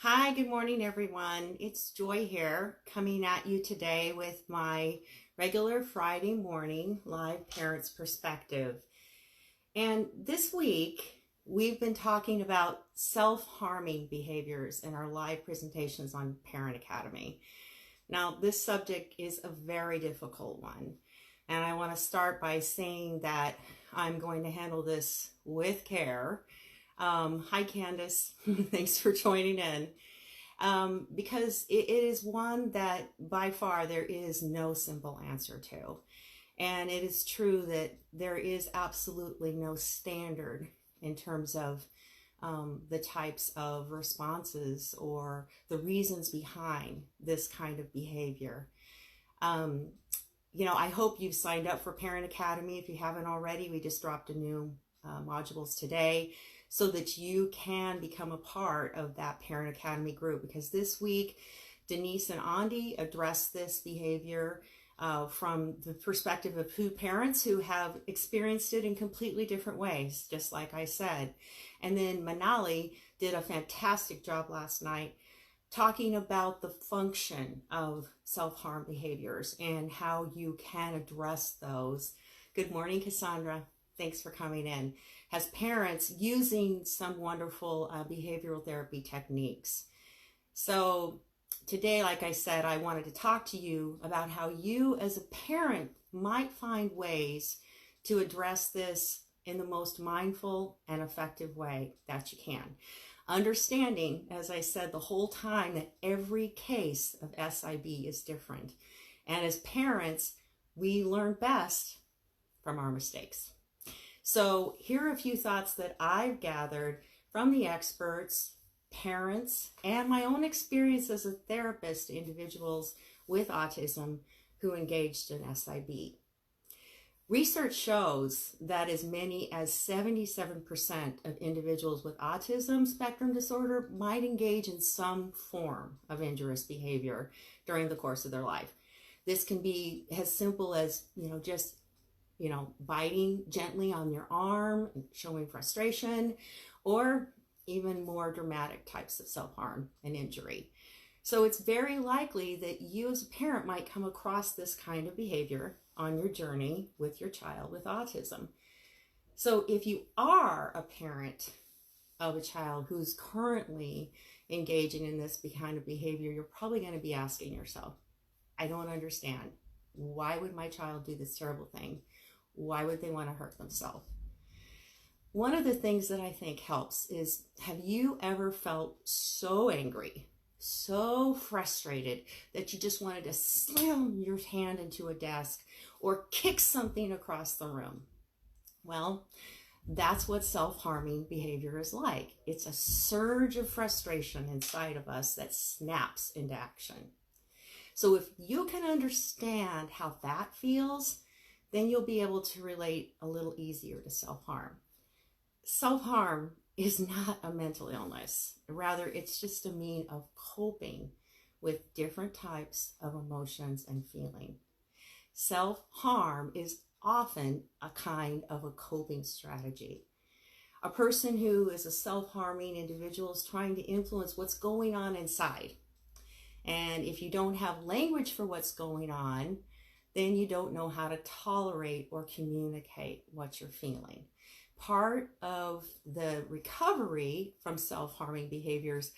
Hi, good morning, everyone. It's Joy here, coming at you today with my regular Friday morning live parents perspective. And this week, we've been talking about self-harming behaviors in our live presentations on Parent Academy. Now, this subject is a very difficult one. And I want to start by saying that I'm going to handle this with care. Hi, Candace. Thanks for joining in. Because it is one that by far there is no simple answer to. And it is true that there is absolutely no standard in terms of the types of responses or the reasons behind this kind of behavior. I hope you've signed up for Parent Academy. If you haven't already, we just dropped a new modules today so that you can become a part of that Parent Academy group. Because this week, Denise and Andy addressed this behavior from the perspective of parents who have experienced it in completely different ways, just like I said. And then Manali did a fantastic job last night talking about the function of self-harm behaviors and how you can address those. Good morning, Cassandra. Thanks for coming in. As parents using some wonderful behavioral therapy techniques. So today, like I said, I wanted to talk to you about how you as a parent might find ways to address this in the most mindful and effective way that you can. Understanding, as I said the whole time, that every case of SIB is different. And as parents, we learn best from our mistakes. So here are a few thoughts that I've gathered from the experts, parents, and my own experience as a therapist to individuals with autism who engaged in SIB. Research shows that as many as 77% of individuals with autism spectrum disorder might engage in some form of injurious behavior during the course of their life. This can be as simple as, just biting gently on your arm and showing frustration, or even more dramatic types of self-harm and injury. So it's very likely that you as a parent might come across this kind of behavior on your journey with your child with autism. So if you are a parent of a child who's currently engaging in this kind of behavior, you're probably going to be asking yourself, I don't understand. Why would my child do this terrible thing? Why would they want to hurt themselves? One of the things that I think helps is, have you ever felt so angry, so frustrated that you just wanted to slam your hand into a desk or kick something across the room? Well, that's what self-harming behavior is like. It's a surge of frustration inside of us that snaps into action. So if you can understand how that feels, then you'll be able to relate a little easier to self-harm. Self-harm is not a mental illness. Rather, it's just a means of coping with different types of emotions and feeling. Self-harm is often a kind of a coping strategy. A person who is a self-harming individual is trying to influence what's going on inside. And if you don't have language for what's going on, then you don't know how to tolerate or communicate what you're feeling. Part of the recovery from self-harming behaviors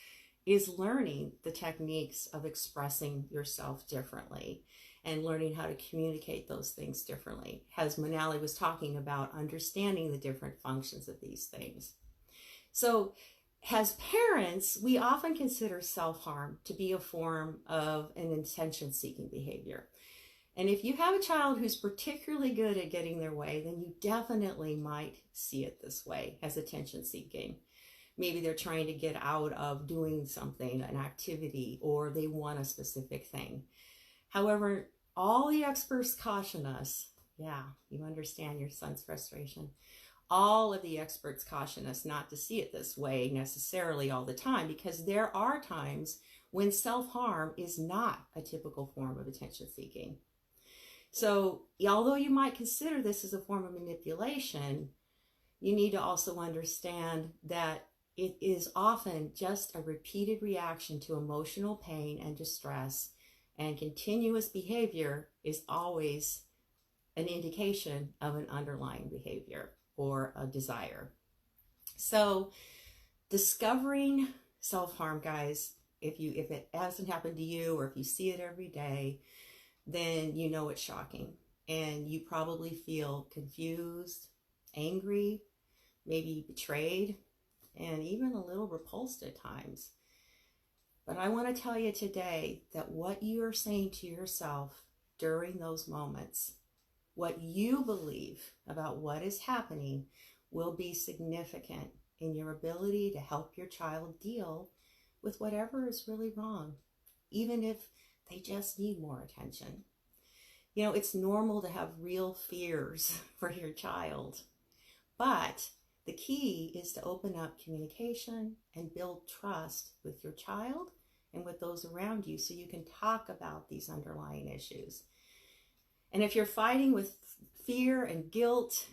is learning the techniques of expressing yourself differently and learning how to communicate those things differently. As Manali was talking about, understanding the different functions of these things. So as parents, we often consider self-harm to be a form of an attention-seeking behavior. And if you have a child who's particularly good at getting their way, then you definitely might see it this way as attention seeking. Maybe they're trying to get out of doing something, an activity, or they want a specific thing. However, all the experts caution us, you understand your son's frustration. All of the experts caution us not to see it this way necessarily all the time, because there are times when self-harm is not a typical form of attention seeking. So although you might consider this as a form of manipulation, you need to also understand that It is often just a repeated reaction to emotional pain and distress, and continuous behavior is always an indication of an underlying behavior or a desire. So discovering self-harm, guys, if it hasn't happened to you, or if you see it every day, then you know it's shocking, and you probably feel confused, angry, maybe betrayed, and even a little repulsed at times. But I want to tell you today that what you are saying to yourself during those moments, what you believe about what is happening, will be significant in your ability to help your child deal with whatever is really wrong, even if they just need more attention. You know, it's normal to have real fears for your child, but the key is to open up communication and build trust with your child and with those around you, so you can talk about these underlying issues. And if you're fighting with fear and guilt,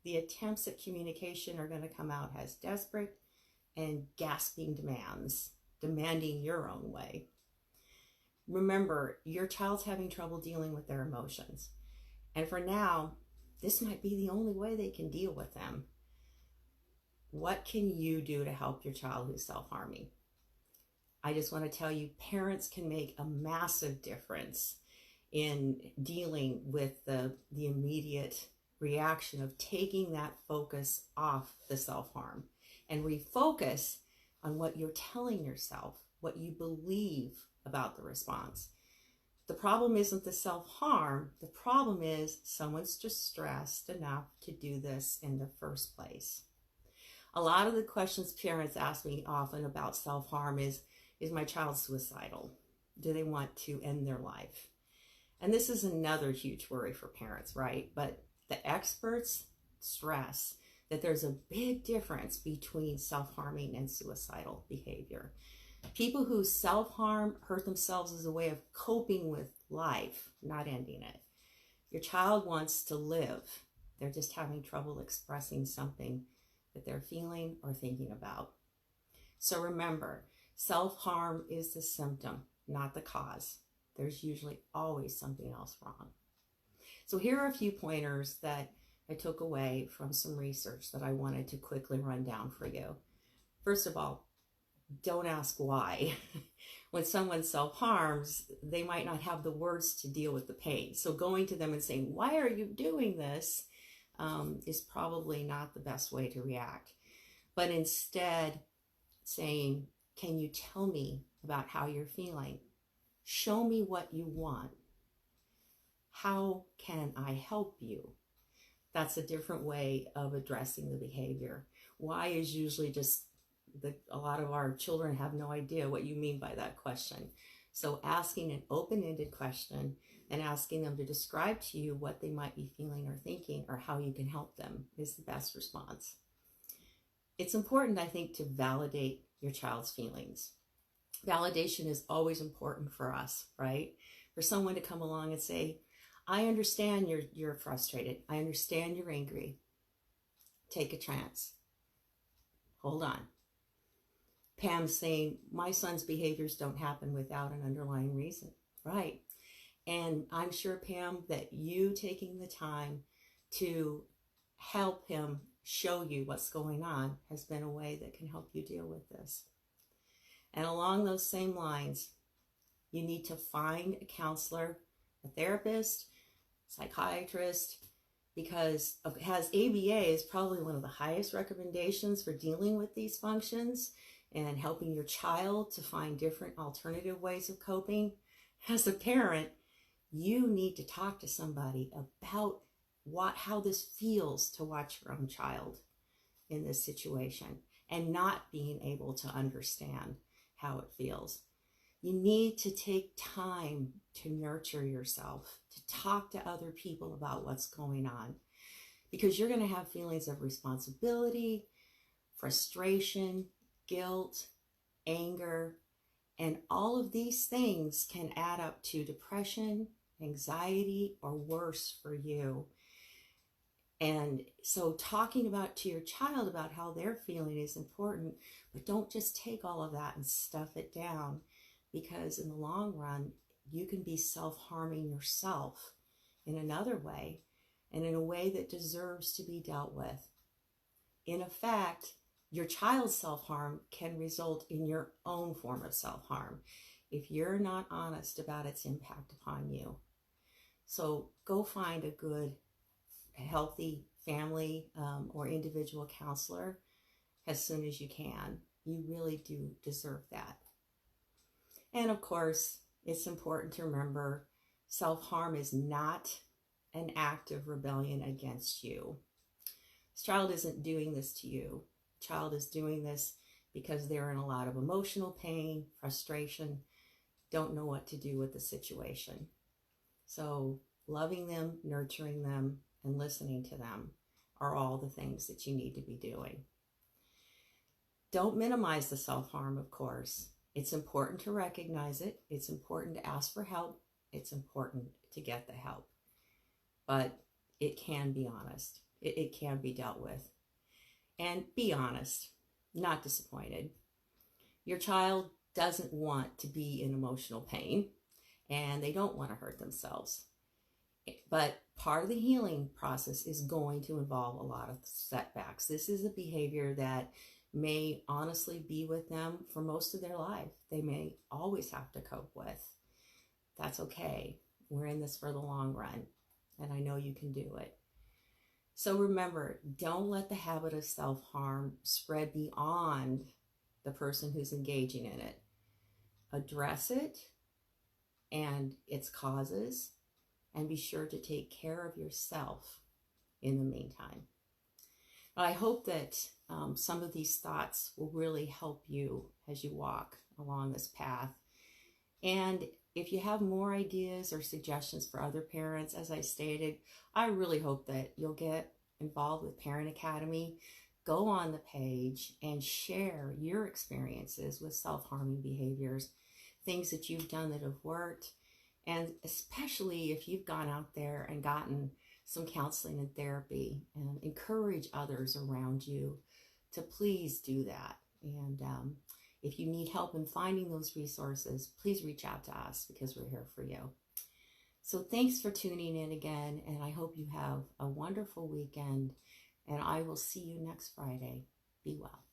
the attempts at communication are going to come out as desperate and gasping demands, demanding your own way. Remember, your child's having trouble dealing with their emotions. And for now, this might be the only way they can deal with them. What can you do to help your child who's self-harming? I just want to tell you, parents can make a massive difference in dealing with the immediate reaction of taking that focus off the self-harm and refocus on what you're telling yourself, what you believe about the response. The problem isn't the self-harm. The problem is someone's just stressed enough to do this in the first place. A lot of the questions parents ask me often about self-harm is my child suicidal? Do they want to end their life? And this is another huge worry for parents, right? But the experts stress that there's a big difference between self-harming and suicidal behavior. People who self-harm hurt themselves as a way of coping with life, not ending it. Your child wants to live. They're just having trouble expressing something that they're feeling or thinking about. So remember, self-harm is the symptom, not the cause. There's usually always something else wrong. So here are a few pointers that I took away from some research that I wanted to quickly run down for you. First of all, don't ask why. When someone self-harms, they might not have the words to deal with the pain. So going to them and saying, "Why are you doing this?" is probably not the best way to react. But instead saying, "Can you tell me about how you're feeling? Show me what you want. How can I help you?" That's a different way of addressing the behavior. Why is usually just a lot of our children have no idea what you mean by that question. So asking an open-ended question and asking them to describe to you what they might be feeling or thinking or how you can help them is the best response. It's important, I think, to validate your child's feelings. Validation is always important for us, right? For someone to come along and say, "I understand you're frustrated. I understand you're angry. Take a chance. Hold on." Pam's saying, "My son's behaviors don't happen without an underlying reason." Right. And I'm sure, Pam, that you taking the time to help him show you what's going on has been a way that can help you deal with this. And along those same lines, you need to find a counselor, a therapist, psychiatrist, because ABA is probably one of the highest recommendations for dealing with these functions and helping your child to find different alternative ways of coping. As a parent, you need to talk to somebody about how this feels to watch your own child in this situation and not being able to understand how it feels. You need to take time to nurture yourself, to talk to other people about what's going on, because you're going to have feelings of responsibility, frustration, guilt, anger, and all of these things can add up to depression, anxiety, or worse for you. And so talking about to your child about how they're feeling is important, but don't just take all of that and stuff it down, because in the long run, you can be self-harming yourself in another way, and in a way that deserves to be dealt with. In effect, your child's self-harm can result in your own form of self-harm if you're not honest about its impact upon you. So go find a good, healthy family or individual counselor as soon as you can. You really do deserve that. And of course, it's important to remember self-harm is not an act of rebellion against you. This child isn't doing this to you. The child is doing this because they're in a lot of emotional pain, frustration, don't know what to do with the situation. So loving them, nurturing them, and listening to them are all the things that you need to be doing. Don't minimize the self-harm, of course. It's important to recognize it. It's important to ask for help. It's important to get the help. But it can be honest. It can be dealt with. And be honest, not disappointed. Your child doesn't want to be in emotional pain, and they don't want to hurt themselves. But part of the healing process is going to involve a lot of setbacks. This is a behavior that may honestly be with them for most of their life. They may always have to cope with. That's okay. We're in this for the long run, and I know you can do it. So remember, don't let the habit of self-harm spread beyond the person who's engaging in it. Address it and its causes, and be sure to take care of yourself in the meantime. I hope that some of these thoughts will really help you as you walk along this path. And if you have more ideas or suggestions for other parents, as I stated, I really hope that you'll get involved with Parent Academy. Go on the page and share your experiences with self-harming behaviors, things that you've done that have worked, and especially if you've gone out there and gotten some counseling and therapy, and encourage others around you to please do that. And if you need help in finding those resources, please reach out to us, because we're here for you. So thanks for tuning in again, and I hope you have a wonderful weekend, and I will see you next Friday. Be well.